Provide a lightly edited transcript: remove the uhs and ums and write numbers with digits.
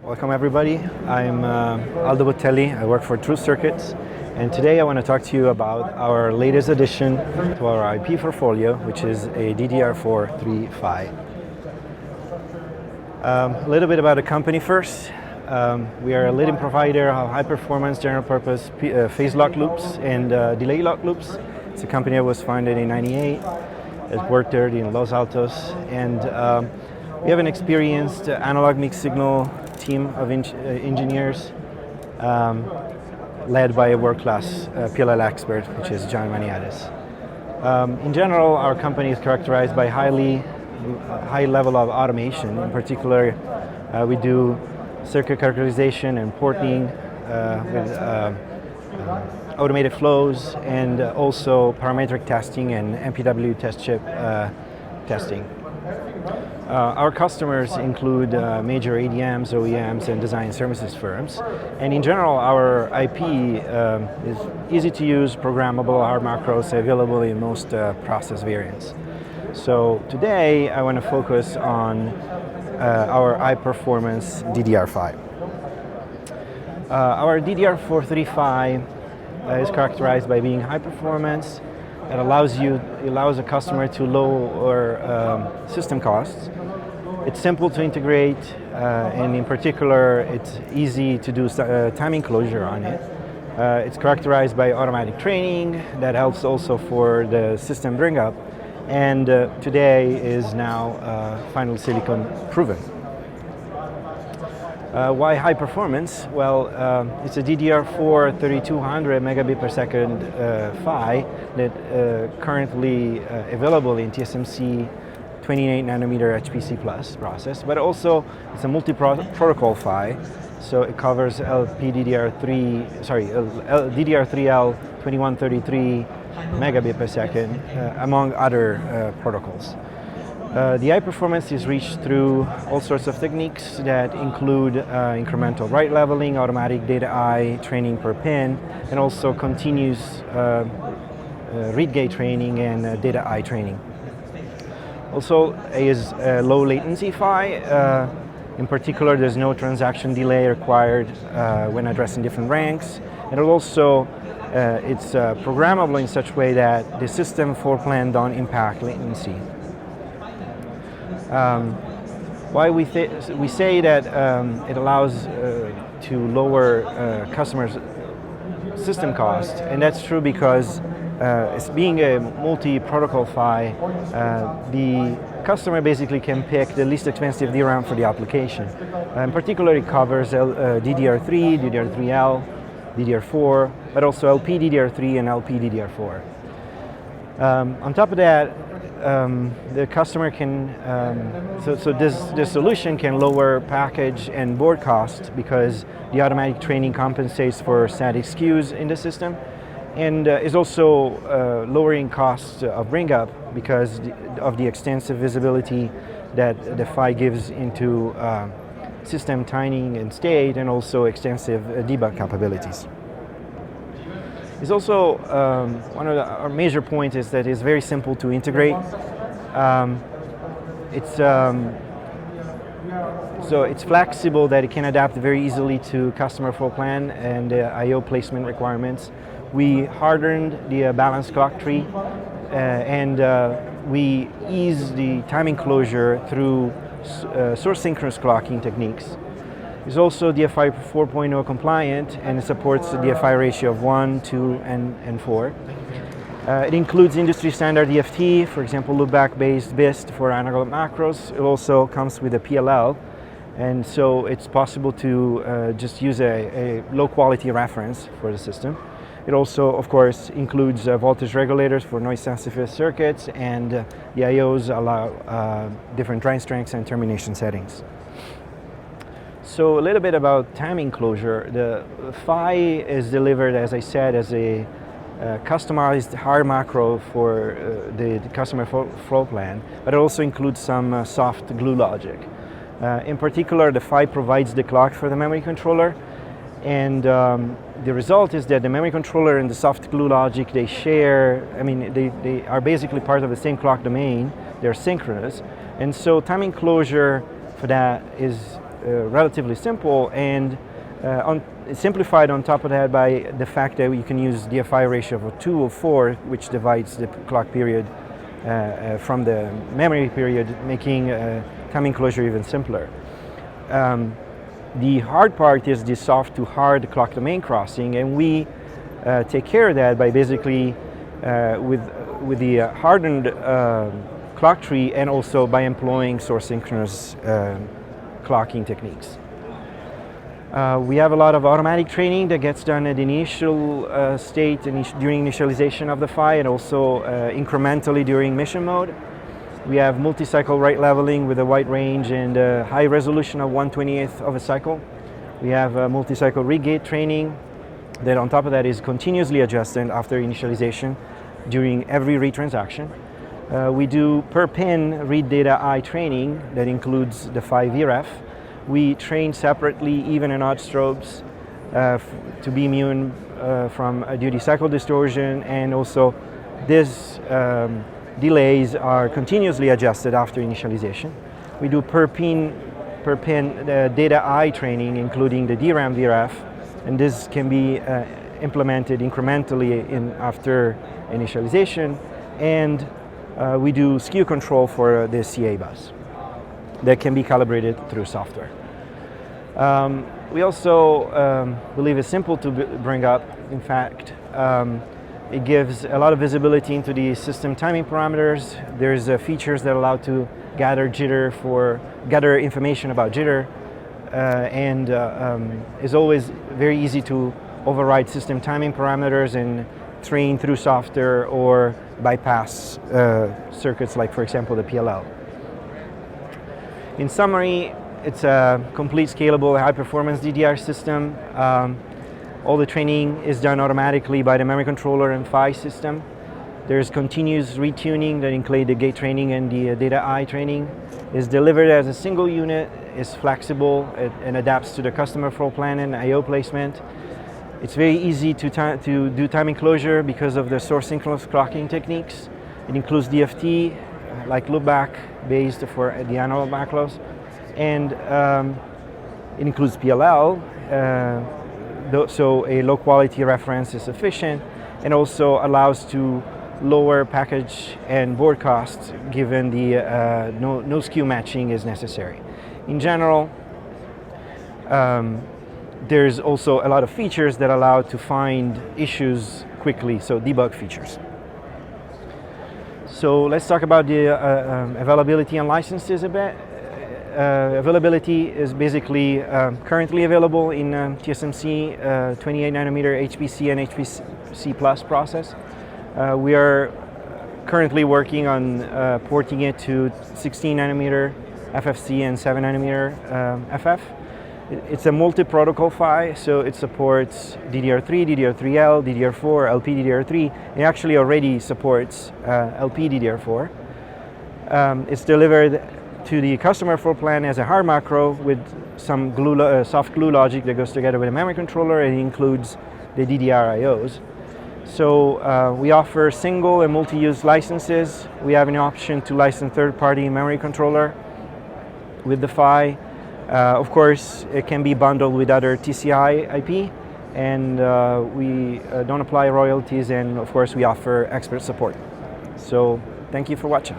Welcome everybody. I'm Aldo Bottelli. I work for True Circuits, and today I want to talk to you about our latest addition to our IP portfolio, which is a DDR4 3PHY. A little bit about the company first. We are a leading provider of high-performance general-purpose phase lock loops and delay lock loops. It's a company that was founded in '98. It's worked there in Los Altos, and we have an experienced analog mixed signal team of engineers led by a world-class PLL expert, which is John Maniatis. In general, our company is characterized by high level of automation. In particular, we do circuit characterization and porting with automated flows, and also parametric testing and MPW test chip testing. Our customers include major ADMs, OEMs, and design services firms. And in general, our IP is easy to use, programmable, hard macros, available in most process variants. So today, I want to focus on our high-performance DDR5. Our DDR4 3PHY is characterized by being high performance. It allows a customer to lower system costs. It's simple to integrate, and in particular, it's easy to do timing closure on it. It's characterized by automatic training that helps also for the system bring up, and today is now final silicon proven. Why high performance? Well, it's a DDR4 3200 megabit per second PHY that currently available in TSMC 28 nanometer HPC Plus process, but also it's a multi-protocol PHY, so it covers DDR3L 2133 megabit per second, among other protocols. The high performance is reached through all sorts of techniques that include incremental write leveling, automatic data I training per pin, and also continuous read gate training and data I training. Also, is a low latency PHY. In particular, there's no transaction delay required when addressing different ranks, and also it's programmable in such a way that the system floor plan don't impact latency. Why we say that it allows to lower customers' system cost, and that's true because it's being a multi-protocol PHY, the customer basically can pick the least expensive DRAM for the application. In particular, it covers DDR3, DDR3L, DDR4, but also LP DDR3 and LP DDR4. On top of that, the customer can, this solution can lower package and board cost because the automatic training compensates for static skews in the system, and is also lowering costs of bring up because of the extensive visibility that the PHY gives into system timing and state, and also extensive debug capabilities. It's also one of our major points is that it's very simple to integrate. So it's flexible, that it can adapt very easily to customer floor plan and I/O placement requirements. We hardened the balanced clock tree, and we ease the timing closure through source synchronous clocking techniques. It's also DFI 4.0 compliant, and it supports the DFI ratio of 1, 2, and 4. It includes industry standard DFT, for example, loopback-based BIST for analog macros. It also comes with a PLL, and so it's possible to just use a low-quality reference for the system. It also, of course, includes voltage regulators for noise-sensitive circuits, and the IOs allow different drain strengths and termination settings. So a little bit about timing closure. The PHY is delivered, as I said, as a customized hard macro for the customer floor plan, but it also includes some soft glue logic. In particular, the PHY provides the clock for the memory controller, and the result is that the memory controller and the soft glue logic, they share, they are basically part of the same clock domain. They're synchronous, and so timing closure for that is relatively simple and simplified on top of that by the fact that you can use DFI ratio of 2 or 4, which divides the clock period from the memory period, making time enclosure even simpler. The hard part is the soft to hard clock domain crossing, and we take care of that by basically with the hardened clock tree, and also by employing source synchronous clocking techniques. We have a lot of automatic training that gets done at the initial state during initialization of the PHY, and also incrementally during mission mode. We have multi-cycle right leveling with a wide range and a high resolution of 1/28th of a cycle. We have multi-cycle read gate training that on top of that is continuously adjusted after initialization during every read transaction. We do per pin read data I training that includes the PHY VREF. We train separately even and odd strobes to be immune from a duty cycle distortion, and also these delays are continuously adjusted after initialization. We do per pin data I training, including the DRAM VRF, and this can be implemented incrementally after initialization. And we do skew control for the CA bus that can be calibrated through software. We also believe it's simple to bring up. In fact, it gives a lot of visibility into the system timing parameters. There's features that allow to gather information about jitter, and it's always very easy to override system timing parameters and train through software or bypass circuits like, for example, the PLL. In summary, it's a complete, scalable, high-performance DDR system. All the training is done automatically by the memory controller and PHY system. There's continuous retuning that include the gate training and the data I training. It's delivered as a single unit, is flexible, and adapts to the customer floor plan and I/O placement. It's very easy to do time enclosure because of the source synchronous clocking techniques. It includes DFT, like loopback based for the analog macros, and it includes PLL, so a low quality reference is sufficient, and also allows to lower package and board costs given the no skew matching is necessary. In general, there's also a lot of features that allow to find issues quickly, so debug features. So let's talk about the availability and licenses a bit. Availability is basically currently available in TSMC 28 nanometer HPC and HPC Plus process. We are currently working on porting it to 16 nanometer FFC and 7 nanometer FF. It's a multi-protocol PHY, so it supports DDR3, DDR3L, DDR4, LPDDR3. It actually already supports LPDDR4. It's delivered to the customer floor plan as a hard macro with some soft glue logic that goes together with a memory controller, and it includes the DDR IOs. So we offer single and multi-use licenses. We have an option to license third-party memory controller with the PHY. Of course, it can be bundled with other TCI IP, and we don't apply royalties, and of course we offer expert support. So thank you for watching.